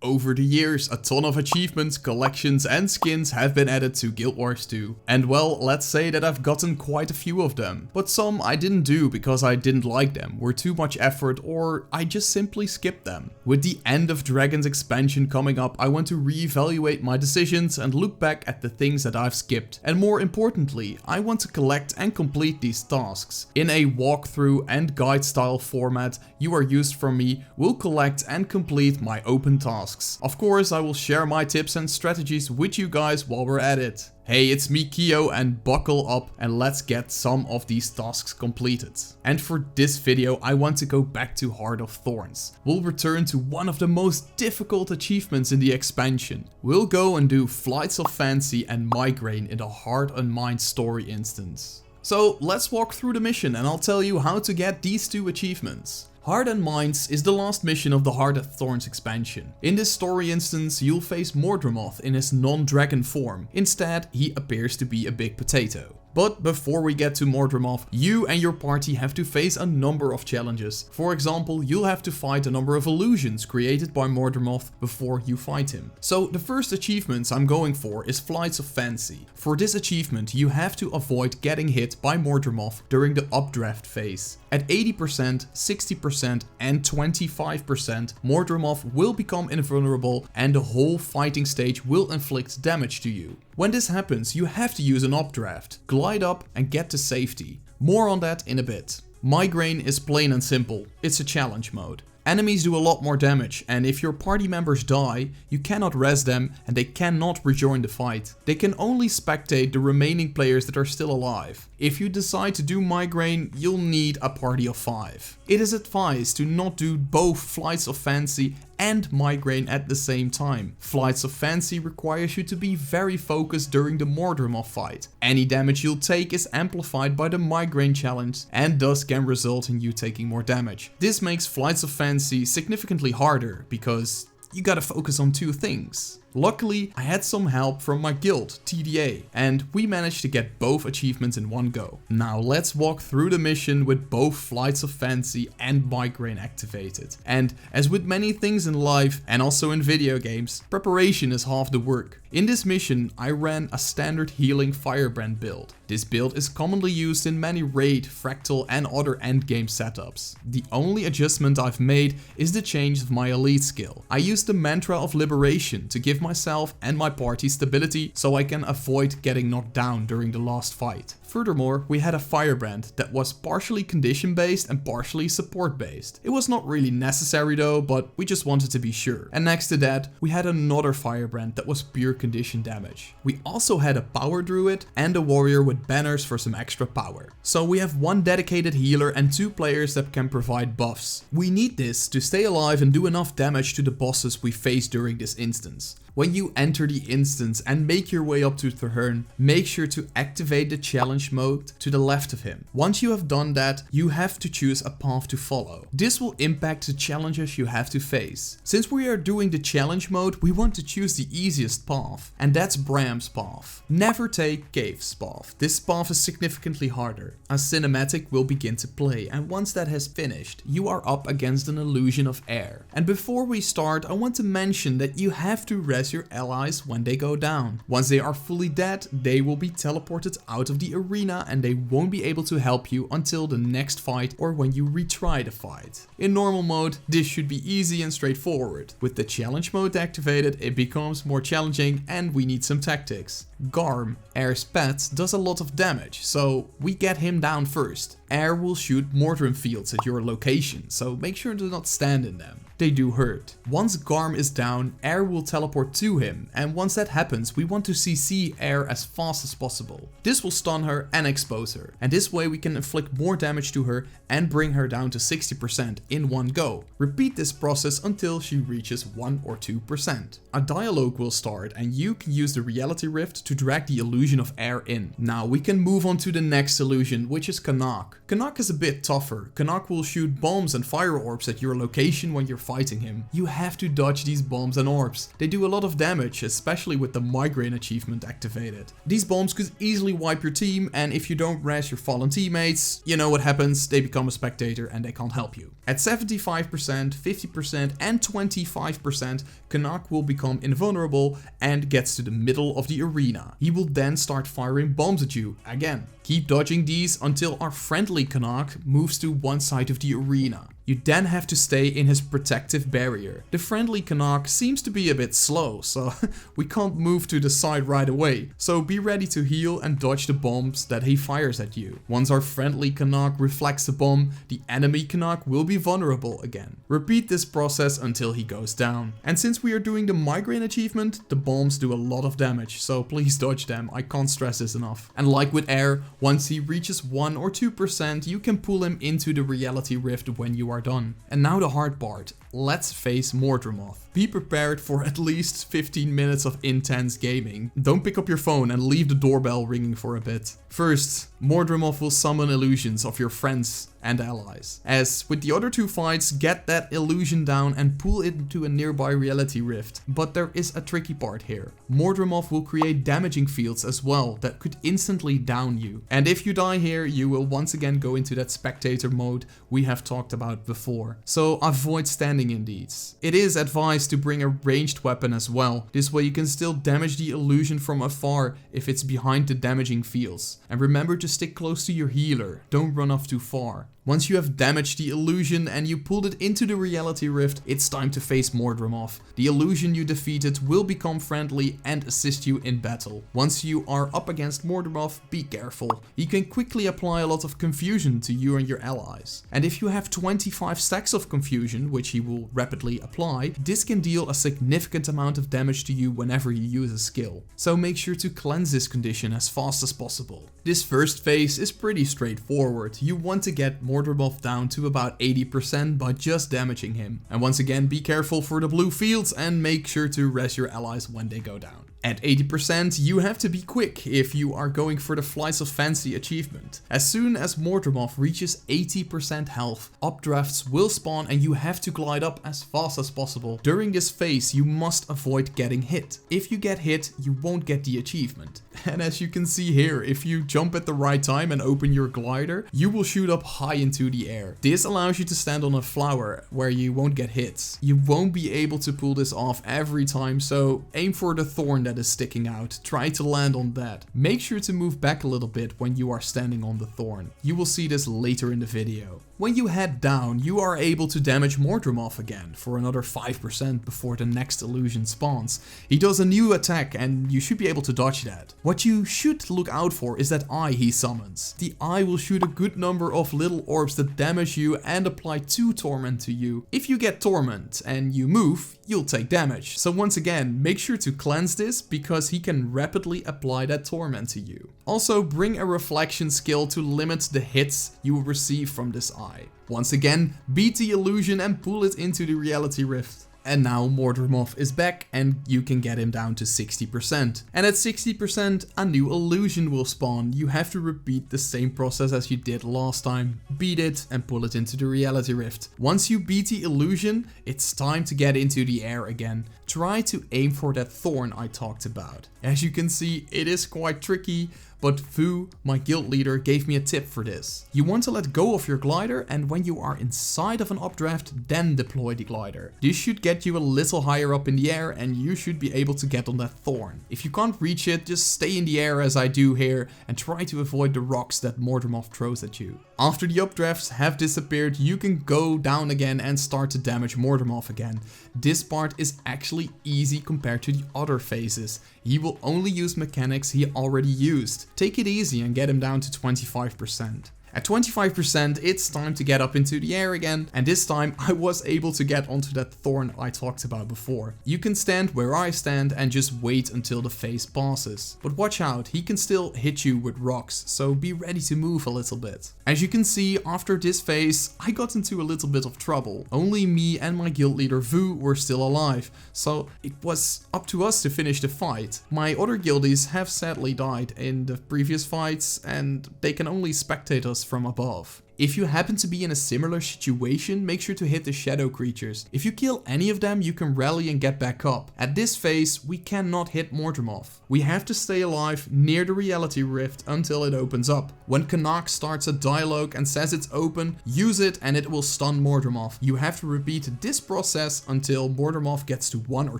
Over the years, a ton of achievements, collections and skins have been added to Guild Wars 2. And well, let's say that I've gotten quite a few of them. But some I didn't do because I didn't like them, were too much effort, or I just simply skipped them. With the End of Dragons expansion coming up, I want to reevaluate my decisions and look back at the things that I've skipped. And more importantly, I want to collect and complete these tasks. In a walkthrough and guide style format you are used from me, we'll collect and complete my open tasks. Of course, I will share my tips and strategies with you guys while we're at it. Hey, it's me Kyo, and buckle up and let's get some of these tasks completed. And for this video I want to go back to Heart of Thorns. We'll return to one of the most difficult achievements in the expansion. We'll go and do Flights of Fancy and Migraine in the Heart and Mind story instance. So let's walk through the mission and I'll tell you how to get these two achievements. Heart and Minds is the last mission of the Heart of Thorns expansion. In this story instance, you'll face Mordramoth in his non-dragon form. Instead, he appears to be a big potato. But before we get to Mordramoth, you and your party have to face a number of challenges. For example, you'll have to fight a number of illusions created by Mordramoth before you fight him. So the first achievement I'm going for is Flights of Fancy. For this achievement, you have to avoid getting hit by Mordramoth during the updraft phase. At 80%, 60% and 25%, Mordramoth will become invulnerable and the whole fighting stage will inflict damage to you. When this happens, you have to use an updraft, glide up and get to safety. More on that in a bit. Migraine is plain and simple, it's a challenge mode. Enemies do a lot more damage, and if your party members die, you cannot res them and they cannot rejoin the fight. They can only spectate the remaining players that are still alive. If you decide to do Migraine, you'll need a party of 5. It is advised to not do both Flights of Fancy and Migraine at the same time. Flights of Fancy requires you to be very focused during the Mordramoth fight. Any damage you'll take is amplified by the Migraine challenge and thus can result in you taking more damage. This makes Flights of Fancy significantly harder because you gotta focus on two things. Luckily, I had some help from my guild, TDA, and we managed to get both achievements in one go. Now let's walk through the mission with both Flights of Fancy and Migraine activated. And as with many things in life and also in video games, preparation is half the work. In this mission, I ran a standard healing Firebrand build. This build is commonly used in many Raid, Fractal and other endgame setups. The only adjustment I've made is the change of my elite skill. I used the Mantra of Liberation to give myself and my party stability so I can avoid getting knocked down during the last fight. Furthermore, we had a Firebrand that was partially condition based and partially support based. It was not really necessary though, but we just wanted to be sure. And next to that, we had another Firebrand that was pure condition damage. We also had a Power Druid and a Warrior with banners for some extra power. So we have one dedicated healer and two players that can provide buffs. We need this to stay alive and do enough damage to the bosses we face during this instance. When you enter the instance and make your way up to Thorn, make sure to activate the challenge mode to the left of him. Once you have done that, you have to choose a path to follow. This will impact the challenges you have to face. Since we are doing the challenge mode, we want to choose the easiest path, and that's Bram's path. Never take Cave's path. This path is significantly harder. A cinematic will begin to play, and once that has finished, you are up against an illusion of air. And before we start, I want to mention that you have to res your allies when they go down. Once they are fully dead, they will be teleported out of the arena and they won't be able to help you until the next fight or when you retry the fight. In normal mode, this should be easy and straightforward. With the challenge mode activated, it becomes more challenging and we need some tactics. Garm, Air's pet, does a lot of damage, so we get him down first. Air will shoot Mordrim fields at your location, so make sure to not stand in them. They do hurt. Once Garm is down, Air will teleport to him, and once that happens, we want to CC Air as fast as possible. This will stun her and expose her, and this way we can inflict more damage to her and bring her down to 60% in one go. Repeat this process until she reaches 1 or 2%. A dialogue will start and you can use the Reality Rift to drag the illusion of Air in. Now we can move on to the next illusion, which is Canuck. Canuck is a bit tougher. Canuck will shoot bombs and fire orbs at your location when you're fighting him. You have to dodge these bombs and orbs. They do a lot of damage, especially with the migraine achievement activated. These bombs could easily wipe your team, and if you don't res your fallen teammates, you know what happens, they become a spectator and they can't help you. At 75%, 50% and 25%, Canuck will become invulnerable and gets to the middle of the arena. He will then start firing bombs at you again. Keep dodging these until our friendly Canuck moves to one side of the arena. You then have to stay in his protective barrier. The friendly Canuck seems to be a bit slow, so we can't move to the side right away. So be ready to heal and dodge the bombs that he fires at you. Once our friendly Canuck reflects the bomb, the enemy Canuck will be vulnerable again. Repeat this process until he goes down. And since we are doing the migraine achievement, the bombs do a lot of damage, so please dodge them. I can't stress this enough. And like with air, once he reaches 1 or 2%, you can pull him into the reality rift when you are done. And now the hard part. Let's face Mordremoth. Be prepared for at least 15 minutes of intense gaming. Don't pick up your phone and leave the doorbell ringing for a bit. First, Mordremoth will summon illusions of your friends and allies. As with the other two fights, get that illusion down and pull it into a nearby reality rift. But there is a tricky part here. Mordremoth will create damaging fields as well that could instantly down you. And if you die here, you will once again go into that spectator mode we have talked about before. So avoid standing in these. It is advised to bring a ranged weapon as well. This way you can still damage the illusion from afar if it's behind the damaging fields. And remember to stick close to your healer. Don't run off too far. Once you have damaged the illusion and you pulled it into the reality rift, it's time to face Mordremoth. The illusion you defeated will become friendly and assist you in battle. Once you are up against Mordremoth, be careful. He can quickly apply a lot of confusion to you and your allies. And if you have 25 stacks of confusion, which he will rapidly apply, this can deal a significant amount of damage to you whenever you use a skill. So make sure to cleanse this condition as fast as possible. This first phase is pretty straightforward. You want to get Mordremoth down to about 80% by just damaging him. And once again, be careful for the blue fields and make sure to res your allies when they go down. At 80%, you have to be quick if you are going for the Flights of Fancy achievement. As soon as Mordremoth reaches 80% health, updrafts will spawn and you have to glide up as fast as possible. During this phase, you must avoid getting hit. If you get hit, you won't get the achievement. And as you can see here, if you jump at the right time and open your glider, you will shoot up high into the air. This allows you to stand on a flower where you won't get hit. You won't be able to pull this off every time, so aim for the thorn that is sticking out. Try to land on that. Make sure to move back a little bit when you are standing on the thorn. You will see this later in the video. When you head down, you are able to damage Mordremoth again for another 5% before the next illusion spawns. He does a new attack and you should be able to dodge that. What you should look out for is that eye he summons. The eye will shoot a good number of little orbs that damage you and apply 2 torment to you. If you get torment and you move, you'll take damage. So once again, make sure to cleanse this because he can rapidly apply that torment to you. Also, bring a reflection skill to limit the hits you will receive from this eye. Once again, beat the illusion and pull it into the reality rift. And now Mordremoth is back and you can get him down to 60%. And at 60%, a new illusion will spawn. You have to repeat the same process as you did last time. Beat it and pull it into the reality rift. Once you beat the illusion, it's time to get into the air again. Try to aim for that thorn I talked about. As you can see, it is quite tricky, but Fu, my guild leader, gave me a tip for this. You want to let go of your glider and when you are inside of an updraft, then deploy the glider. This should get you a little higher up in the air and you should be able to get on that thorn. If you can't reach it, just stay in the air as I do here and try to avoid the rocks that Mordremoth throws at you. After the updrafts have disappeared, you can go down again and start to damage Mordremoth again. This part is actually easy compared to the other phases. He will only use mechanics he already used. Take it easy and get him down to 25%. At 25%, it's time to get up into the air again, and this time I was able to get onto that thorn I talked about before. You can stand where I stand and just wait until the phase passes. But watch out, he can still hit you with rocks, so be ready to move a little bit. As you can see, after this phase, I got into a little bit of trouble. Only me and my guild leader Vu were still alive, so it was up to us to finish the fight. My other guildies have sadly died in the previous fights, and they can only spectate us from above. If you happen to be in a similar situation, make sure to hit the shadow creatures. If you kill any of them, you can rally and get back up. At this phase, we cannot hit Mordremoth. We have to stay alive near the reality rift until it opens up. When Canuck starts a dialogue and says it's open, use it and it will stun Mordremoth. You have to repeat this process until Mordremoth gets to 1 or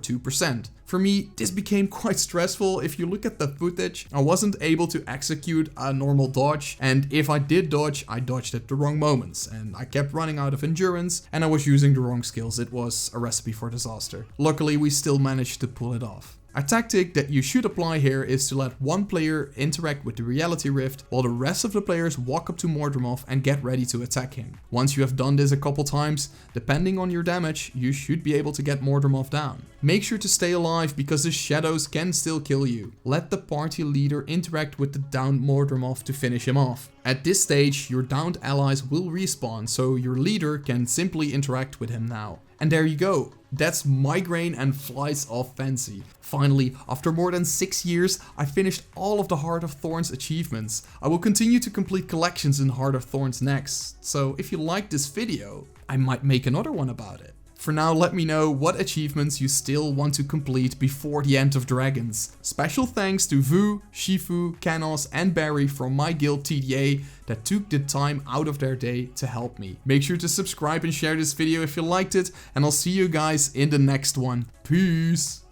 2%. For me, this became quite stressful. If you look at the footage, I wasn't able to execute a normal dodge, and if I did dodge, I dodged at the wrong moments, and I kept running out of endurance, and I was using the wrong skills. It was a recipe for disaster. Luckily, we still managed to pull it off. A tactic that you should apply here is to let one player interact with the reality rift while the rest of the players walk up to Mordremoth and get ready to attack him. Once you have done this a couple times, depending on your damage, you should be able to get Mordremoth down. Make sure to stay alive because the shadows can still kill you. Let the party leader interact with the downed Mordremoth to finish him off. At this stage, your downed allies will respawn, so your leader can simply interact with him now. And there you go. That's Migraine and Flies of Fancy. Finally, after more than 6 years, I finished all of the Heart of Thorns achievements. I will continue to complete collections in Heart of Thorns next, so if you like this video, I might make another one about it. For now, let me know what achievements you still want to complete before the End of Dragons. Special thanks to Vu, Shifu, Canos and Barry from my guild TDA that took the time out of their day to help me. Make sure to subscribe and share this video if you liked it, and I'll see you guys in the next one. Peace!